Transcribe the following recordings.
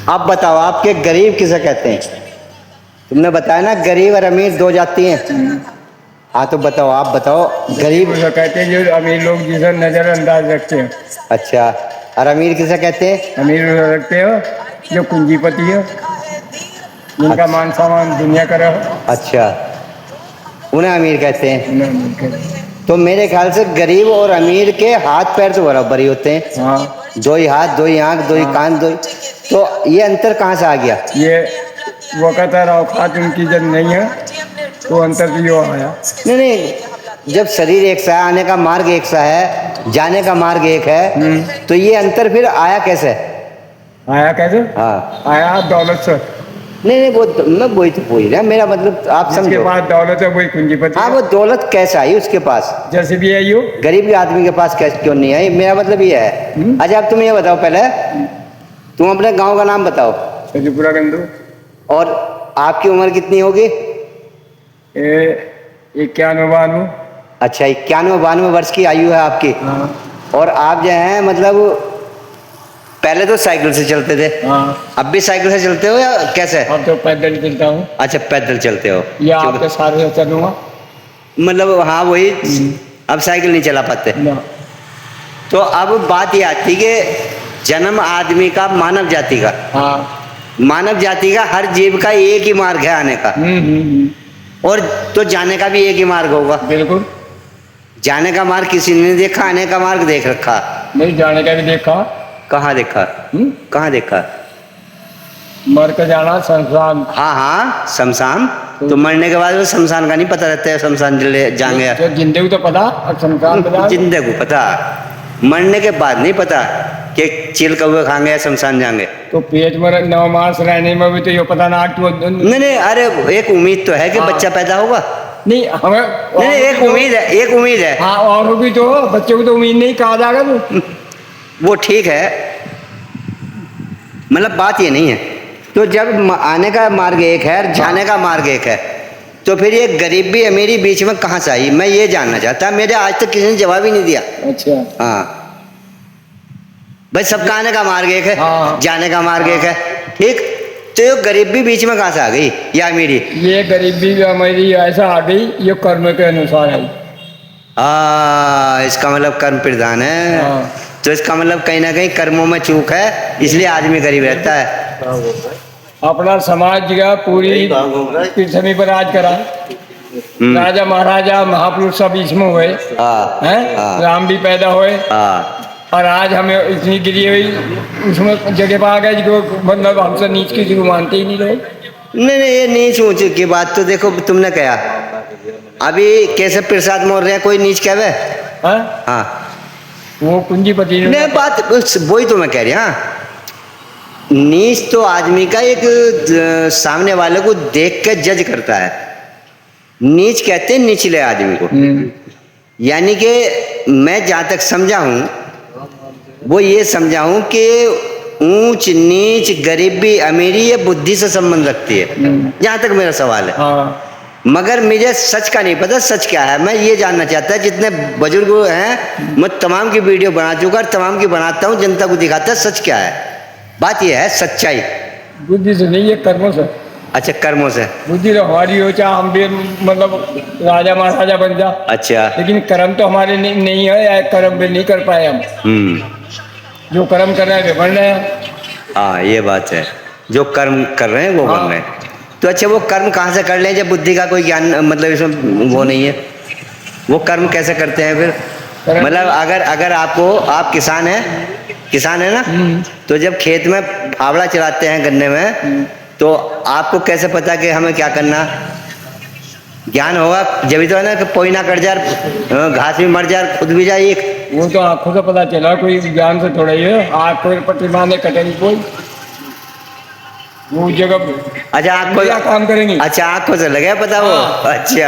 आप बताओ, आपके गरीब किसे कहते हैं? तुमने बताया ना गरीब और अमीर दो जाती हैं। हाँ तो बताओ, आप बताओ। गरीब उसे कहते हैं जो अमीर लोग जिसे नजरअंदाज रखते हैं। अच्छा, और अमीर किसे कहते हैं? अमीर उसे रखते हो जो पूंजीपति है, जिनका मान सम्मान दुनिया का रहा। अच्छा, उन्हें अमीर कहते हैं। उन्हें अमीर कहते हैं। तो मेरे ख्याल से गरीब और अमीर के हाथ पैर तो बराबर ही होते हैं। हाँ, दो ही हाथ, दो ही आंख, दो ही हाँ। कान, दो ही। तो ये अंतर कहाँ से आ गया? ये वो कहता है औकात उनकी जब नहीं है तो अंतर भी वो आया। नहीं नहीं, जब शरीर एक सा है, आने का मार्ग एक सा है, जाने का मार्ग एक है, तो ये अंतर फिर आया कैसे? आया कैसे? हाँ, आया दौलत से। नहीं नहीं, वो मैं वही तो बोल रहा, मेरा मतलब आप जिसके समझो। पास दौलत है वही पूंजीपति हाँ, है। वो दौलत कैसे आई उसके पास? जैसे भी आई हो। गरीब के आदमी के पास कैसे क्यों नहीं आई? मेरा मतलब ये है। अच्छा, अब तुम ये बताओ पहले, तुम अपने गांव का नाम बताओ। सजीपुरा गंदू। और आपकी उम्र कितनी होगी? 91-92। अच्छा, 91-92 वर्ष की आयु है आपकी। हाँ, और आप जो हैं मतलब पहले तो साइकिल से चलते थे, हाँ। अब भी साइकिल से चलते हो या कैसे? अब तो पैदल चलता हूँ अच्छा, पैदल चलते हो या आपके सारे से चलूँगा। मतलब हाँ वही, अब साइकिल नहीं चला पाते। ना। तो अब बात ये आती कि जन्म आदमी का, मानव जाति का, हाँ। मानव जाति का, हर जीव का एक ही मार्ग है आने का, और तो जाने का भी एक ही मार्ग होगा। बिल्कुल। जाने का मार्ग किसी ने नहीं देखा, आने का मार्ग देख रखा। नहीं, जाने का भी देखा। कहाँ देखा? कहाँ देखा? मर कर जाना शमशान। हाँ हाँ, शमशान। तो मरने के बाद वो शमशान का नहीं पता रहता है, शमशान जाएंगे। तो जिंदे को तो पता और शमशान पता। जिंदे को पता, मरने के बाद नहीं पता कि चिल कौवे खाएंगे या शमशान जाएंगे। तो पेट में 9 मास रहने में भी तो ये पता ना कि नहीं नहीं, अरे एक उम्मीद तो है कि बच्चा पैदा होगा। नहीं, हमें नहीं नहीं, एक उम्मीद है, एक उम्मीद है। हाँ, और होगी तो बच्चे को तो उम्मीद नहीं कहा जाएगा। तो वो ठीक है, मतलब बात ये नहीं है। तो जब आने का मार्ग एक है और जाने का मार्ग एक है, तो फिर ये गरीबी अमीरी बीच में कहाँ से आई? मैं ये जानना चाहता, मेरे आज तक किसी ने जवाब ही नहीं दिया। अच्छा। हाँ भाई, सबका आने का मार्ग एक है, हाँ। जाने का मार्ग एक है, ठीक। तो ये गरीबी बीच में कहाँ से आ गई या अमीरी? ये गरीबी हमारी ऐसा आ गई, ये कर्म के अनुसार आई। इसका मतलब कर्म प्रधान है। हाँ। तो इसका मतलब कहीं ना कहीं कर्मों में चूक है, इसलिए आदमी गरीब रहता है। अपना समाज का पूरी पृथ्वी पर राज करा, राजा महाराजा महापुरुष सब इसमें हुए हैं। हाँ। राम भी पैदा हुए, हाँ, और आज हमें इतनी गिरी हुई उसमें जगह पा गए जो मतलब हमसे नीच किसी को मानते ही नहीं लोग। नहीं नहीं, ये नीच ऊंच की बात तो देखो, तुमने कहा अभी कैसे प्रसाद मौर्य कोई नीच कहवे? हाँ, वो पूंजीपति नहीं बात वही तो मैं कह रहा। नीच तो आदमी का एक सामने वाले को देख के जज करता है। नीच कहते हैं निचले आदमी को। यानी कि मैं जहाँ तक समझा हूँ वो ये समझा हूँ कि ऊंच नीच, गरीबी अमीरी ये बुद्धि से संबंध रखती है, जहाँ तक मेरा सवाल है। हाँ। मगर मुझे सच का नहीं पता, सच क्या है मैं ये जानना चाहता। जितने बुजुर्ग हैं मैं तमाम की वीडियो बना चुका और तमाम की बनाता हूँ, जनता को दिखाता है सच क्या है। बात यह है सच्चाई। बुद्धि से नहीं, ये कर्मों से। अच्छा, कर्मों से। बुद्धि तो हमारी हो, चाहे हम भी मतलब राजा महाराजा बन जा। अच्छा, लेकिन कर्म तो हमारे नहीं है, या कर्म भी नहीं कर पाए हम। जो कर्म कर रहे हैं वे बन रहे हैं। हाँ, ये बात है, जो कर्म कर रहे हैं वो बन रहे हैं। तो अच्छा, वो कर्म कहाँ से कर लें जब बुद्धि का कोई ज्ञान मतलब इसमें वो नहीं है? वो कर्म कैसे करते हैं फिर? मतलब अगर आप किसान है ना, तो जब खेत में फावड़ा चलाते हैं गन्ने में, तो आपको कैसे पता कि हमें क्या करना? ज्ञान होगा जब भी तो है ना, कि कोई ना कट जाए, घास भी मर जाए, खुद भी जाए। वो तो आंखों से पता चला, कोई ज्ञान से थोड़ा ही है। आँख कोई प्रतिमा ने कटेगी कोई वो जगह। अच्छा, आपको क्या काम करेंगे? अच्छा, आपको से लगे पता वो? अच्छा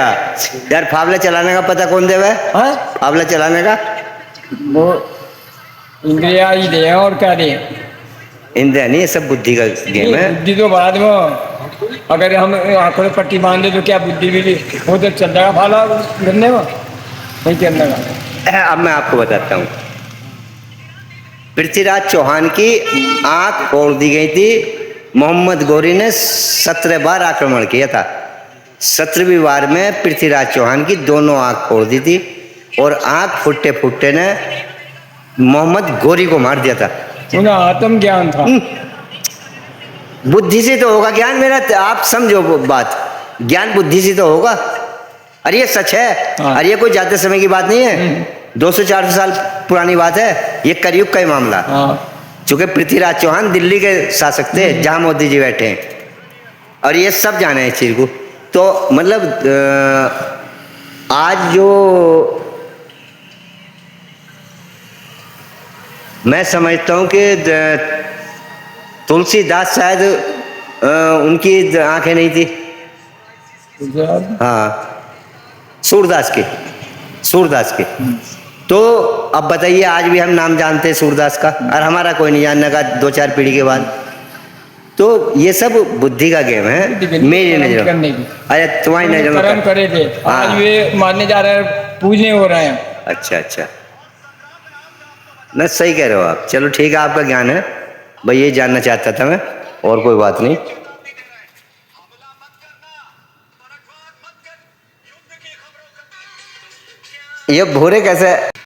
यार, फावला चलाने का पता कौन देवे? फावला चलाने का वो इंद्रिया ही दे और क्या दे? इंद्रिया नहीं, सब बुद्धि का गेम है। बुद्धि तो बाद में, अगर हम आंखों में पट्टी बांध दे तो क्या बुद्धि भी वो तो चल जाएगा फाला गन्ने में, नहीं चलने का। अब मैं आपको बताता हूँ, पृथ्वीराज चौहान की आंख फोड़ दी गई थी मोहम्मद गौरी ने 17 बार आक्रमण किया था। 17वीं बार में पृथ्वीराज चौहान की दोनों आंख फोड़ दी थी और आंख फुट्टे फुट्टे ने मोहम्मद गौरी को मार दिया था। उन्हें आत्म ज्ञान था। बुद्धि से तो होगा ज्ञान मेरा, आप समझो वो बात, ज्ञान बुद्धि से तो होगा। अरे ये सच है। हाँ। अरे ये कोई ज्यादा समय की बात नहीं है, 200-400 साल पुरानी बात है। ये कलयुग का ही मामला। हाँ। चूंकि पृथ्वीराज चौहान दिल्ली के शासक थे जहां मोदी जी बैठे हैं, और ये सब जाने हैं इस चीज को। तो मतलब आज जो मैं समझता हूं कि तुलसीदास शायद उनकी आंखें नहीं थी। हाँ, सूरदास की। तो अब बताइए, आज भी हम नाम जानते हैं सूरदास का, और हमारा कोई नहीं जानने का 2-4 पीढ़ी के बाद। तो ये सब बुद्धि का गेम है मेरी नजर में। अरे तुम्हारी नजर में कर्म करे थे, आज वे मानने जा रहे हैं, पूजने हो रहे हैं। अच्छा, न सही कह रहे हो आप। चलो ठीक है, आपका ज्ञान है भाई, ये जानना चाहता था मैं, और कोई बात नहीं। ये भूरे कैसे